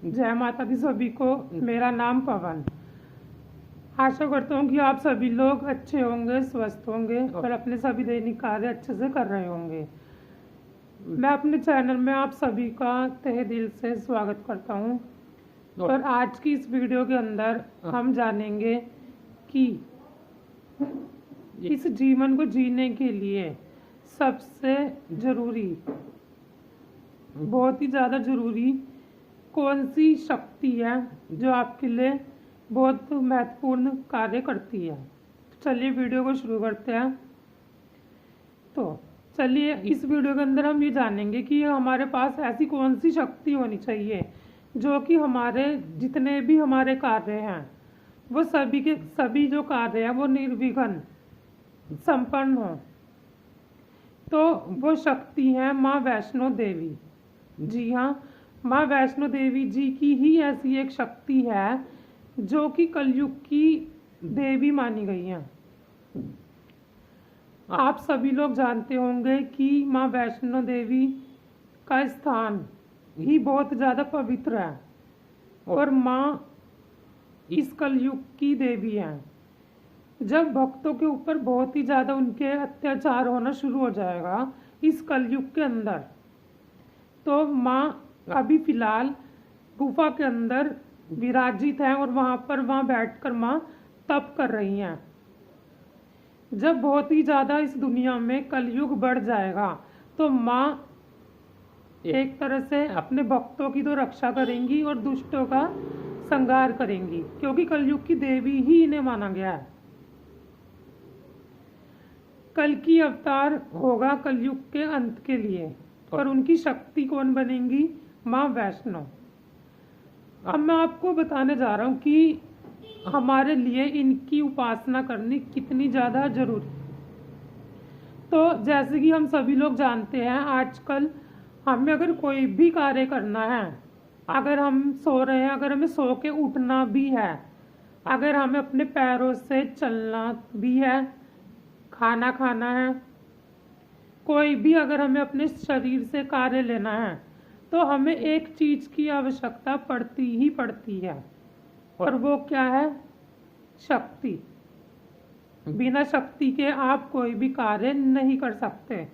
जय माता दी सभी को। मेरा नाम पवन। आशा करता हूँ कि आप सभी लोग अच्छे होंगे, स्वस्थ होंगे और अपने सभी दैनिक कार्य अच्छे से कर रहे होंगे। मैं अपने चैनल में आप सभी का तहे दिल से स्वागत करता हूँ। और आज की इस वीडियो के अंदर हम जानेंगे कि इस जीवन को जीने के लिए सबसे ज़रूरी, बहुत ही ज़्यादा ज़रूरी कौन सी शक्ति है जो आपके लिए बहुत महत्वपूर्ण कार्य करती है। चलिए वीडियो को शुरू करते हैं। तो चलिए इस वीडियो के अंदर हम ये जानेंगे कि हमारे पास ऐसी कौन सी शक्ति होनी चाहिए जो कि हमारे जितने भी हमारे कार्य हैं वो सभी के सभी जो कार्य हैं वो निर्विघ्न संपन्न हो। तो वो शक्ति है माँ वैष्णो देवी। जी हाँ, माँ वैष्णो देवी जी की ही ऐसी एक शक्ति है जो कि कलयुग की देवी मानी गई हैं। आप सभी लोग जानते होंगे कि माँ वैष्णो देवी का स्थान ही बहुत ज़्यादा पवित्र है और माँ इस कलयुग की देवी हैं। जब भक्तों के ऊपर बहुत ही ज़्यादा उनके अत्याचार होना शुरू हो जाएगा इस कलयुग के अंदर, तो माँ अभी फ़िलहाल गुफा के अंदर विराजित हैं और वहाँ बैठकर माँ तप कर रही हैं। जब बहुत ही ज़्यादा इस दुनिया में कलयुग बढ़ जाएगा तो माँ एक तरह से अपने भक्तों की तो रक्षा करेंगी और दुष्टों का संहार करेंगी, क्योंकि कलयुग की देवी ही इन्हें माना गया है। कल की अवतार होगा कलयुग के अंत के लिए और उनकी शक्ति कौन बनेंगी? माँ वैष्णो। अब मैं आपको बताने जा रहा हूँ कि हमारे लिए इनकी उपासना करनी कितनी ज़्यादा जरूरी। तो जैसे कि हम सभी लोग जानते हैं, आजकल हमें अगर कोई भी कार्य करना है, अगर हम सो रहे हैं, अगर हमें सो के उठना भी है, अगर हमें अपने पैरों से चलना भी है, खाना खाना है, कोई भी अगर हमें अपने शरीर से कार्य लेना है, तो हमें एक चीज़ की आवश्यकता पड़ती ही पड़ती है और वो क्या है? शक्ति। बिना शक्ति के आप कोई भी कार्य नहीं कर सकते।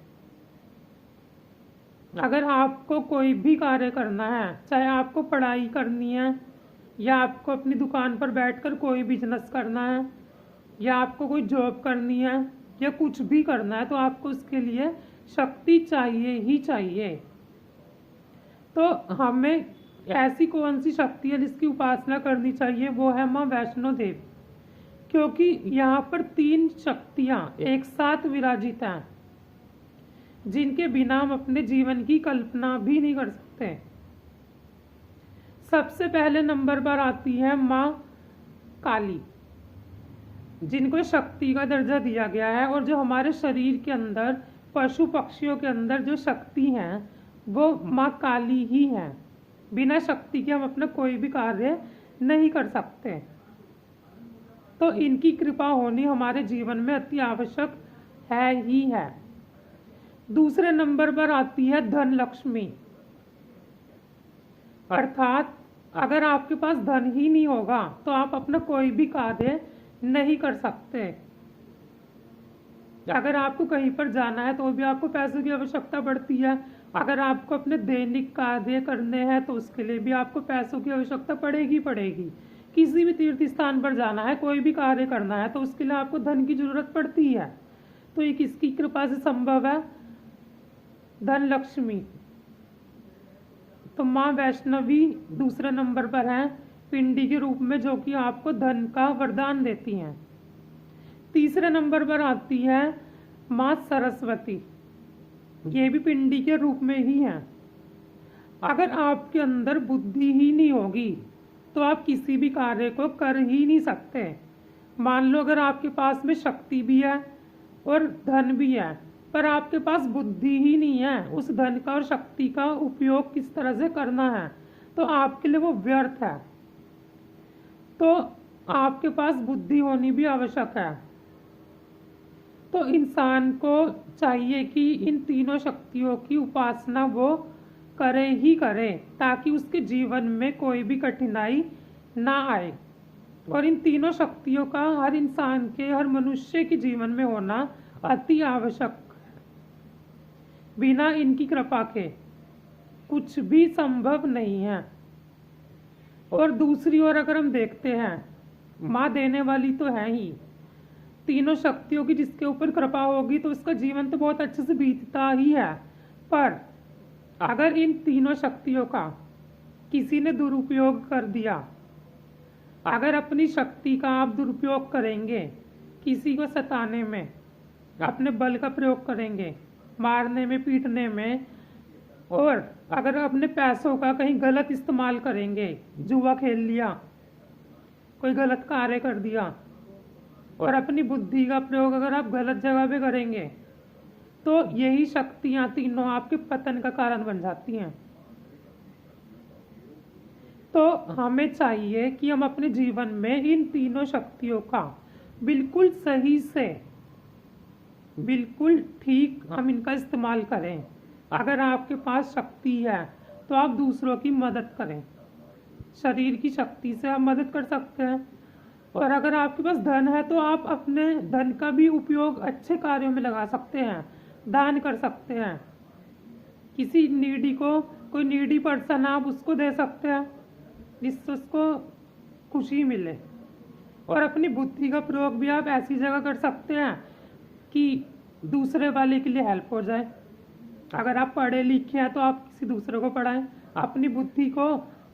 अगर आपको कोई भी कार्य करना है, चाहे आपको पढ़ाई करनी है या आपको अपनी दुकान पर बैठकर कोई बिजनेस करना है या आपको कोई जॉब करनी है या कुछ भी करना है, तो आपको उसके लिए शक्ति चाहिए ही चाहिए। तो हमें ऐसी कौन सी शक्ति है जिसकी उपासना करनी चाहिए? वो है माँ वैष्णो देवी, क्योंकि यहाँ पर 3 शक्तियाँ एक साथ विराजित हैं जिनके बिना हम अपने जीवन की कल्पना भी नहीं कर सकते। सबसे पहले नंबर पर आती है माँ काली, जिनको शक्ति का दर्जा दिया गया है और जो हमारे शरीर के अंदर, पशु पक्षियों के अंदर जो शक्ति है वो माँ काली ही है। बिना शक्ति के हम अपना कोई भी कार्य नहीं कर सकते। तो इनकी कृपा होनी हमारे जीवन में अति आवश्यक है ही है। दूसरे नंबर पर आती है धन लक्ष्मी, अर्थात अगर आपके पास धन ही नहीं होगा तो आप अपना कोई भी कार्य नहीं कर सकते। अगर आपको कहीं पर जाना है तो भी आपको पैसों की आवश्यकता पड़ती है। अगर आपको अपने दैनिक कार्य करने हैं तो उसके लिए भी आपको पैसों की आवश्यकता पड़ेगी। किसी भी तीर्थ स्थान पर जाना है, कोई भी कार्य करना है तो उसके लिए आपको धन की जरूरत पड़ती है। तो ये किसकी कृपा से संभव है? धन लक्ष्मी। तो माँ वैष्णवी दूसरे नंबर पर है पिंडी के रूप में, जो कि आपको धन का वरदान देती हैं। तीसरे नंबर पर आती है माँ सरस्वती, ये भी पिंडी के रूप में ही है। अगर आपके अंदर बुद्धि ही नहीं होगी तो आप किसी भी कार्य को कर ही नहीं सकते। मान लो अगर आपके पास में शक्ति भी है और धन भी है, पर आपके पास बुद्धि ही नहीं है उस धन का और शक्ति का उपयोग किस तरह से करना है, तो आपके लिए वो व्यर्थ है। तो आपके पास बुद्धि होनी भी आवश्यक है। तो इंसान को चाहिए कि इन तीनों शक्तियों की उपासना वो करे ही करे, ताकि उसके जीवन में कोई भी कठिनाई ना आए। और इन तीनों शक्तियों का हर इंसान के, हर मनुष्य के जीवन में होना अति आवश्यक। बिना इनकी कृपा के कुछ भी संभव नहीं है। और दूसरी ओर अगर हम देखते हैं, माँ देने वाली तो है ही, तीनों शक्तियों की जिसके ऊपर कृपा होगी तो उसका जीवन तो बहुत अच्छे से बीतता ही है। पर अगर इन तीनों शक्तियों का किसी ने दुरुपयोग कर दिया, अगर अपनी शक्ति का आप दुरुपयोग करेंगे, किसी को सताने में, अपने बल का प्रयोग करेंगे, मारने में, पीटने में, और अगर अपने पैसों का कहीं गलत इस्तेमाल करेंगे, जुआ खेल लिया, कोई गलत कार्य कर दिया, और अपनी बुद्धि का प्रयोग अगर आप गलत जगह पे करेंगे, तो यही शक्तियाँ तीनों आपके पतन का कारण बन जाती हैं। तो हमें चाहिए कि हम अपने जीवन में इन तीनों शक्तियों का बिल्कुल सही से, बिल्कुल ठीक हम इनका इस्तेमाल करें। अगर आपके पास शक्ति है तो आप दूसरों की मदद करें। शरीर की शक्ति से आप मदद कर सकते हैं। और अगर आपके पास धन है तो आप अपने धन का भी उपयोग अच्छे कार्यों में लगा सकते हैं, दान कर सकते हैं। किसी नीडी को, कोई नीडी पर्सन आप उसको दे सकते हैं जिससे उसको खुशी मिले। और अपनी बुद्धि का प्रयोग भी आप ऐसी जगह कर सकते हैं कि दूसरे वाले के लिए हेल्प हो जाए। अगर आप पढ़े लिखे हैं तो आप किसी दूसरे को पढ़ाएं, अपनी बुद्धि को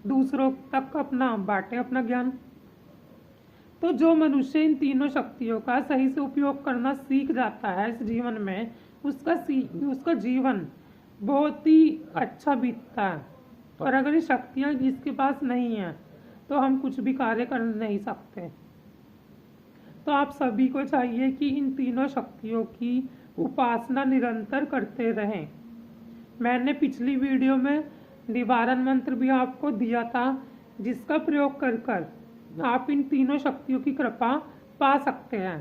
दूसरों तक अपना बांटें, अपना ज्ञान। तो जो मनुष्य इन तीनों शक्तियों का सही से उपयोग करना सीख जाता है इस जीवन में, उसका जीवन बहुत ही अच्छा बीतता है। और अगर ये शक्तियाँ जिसके पास नहीं हैं तो हम कुछ भी कार्य कर नहीं सकते। तो आप सभी को चाहिए कि इन तीनों शक्तियों की उपासना निरंतर करते रहें। मैंने पिछली वीडियो में निवारण मंत्र भी आपको दिया था, जिसका प्रयोग कर आप इन तीनों शक्तियों की कृपा पा सकते हैं।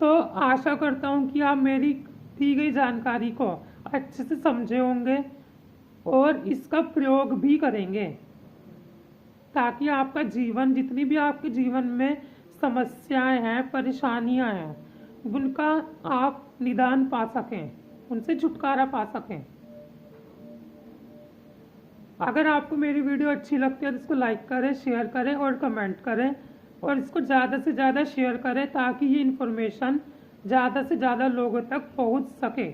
तो आशा करता हूँ कि आप मेरी दी गई जानकारी को अच्छे से समझे होंगे और इसका प्रयोग भी करेंगे, ताकि आपका जीवन, जितनी भी आपके जीवन में समस्याएं हैं, परेशानियां हैं, उनका आप निदान पा सकें, उनसे छुटकारा पा सकें। अगर आपको मेरी वीडियो अच्छी लगती है तो इसको लाइक करें, शेयर करें और कमेंट करें, और इसको ज़्यादा से ज़्यादा शेयर करें ताकि ये इन्फॉर्मेशन ज़्यादा से ज़्यादा लोगों तक पहुंच सके।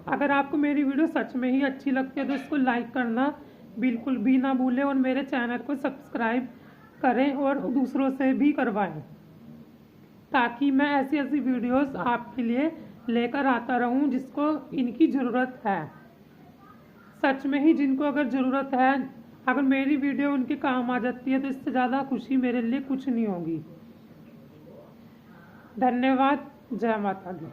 अगर आपको मेरी वीडियो सच में ही अच्छी लगती है तो इसको लाइक करना बिल्कुल भी ना भूलें, और मेरे चैनल को सब्सक्राइब करें और दूसरों से भी करवाएं, ताकि मैं ऐसी ऐसी वीडियोस आपके लिए लेकर आता रहूं जिसको इनकी ज़रूरत है। सच में ही जिनको अगर ज़रूरत है, अगर मेरी वीडियो उनके काम आ जाती है तो इससे ज़्यादा खुशी मेरे लिए कुछ नहीं होगी। धन्यवाद। जय माता दी।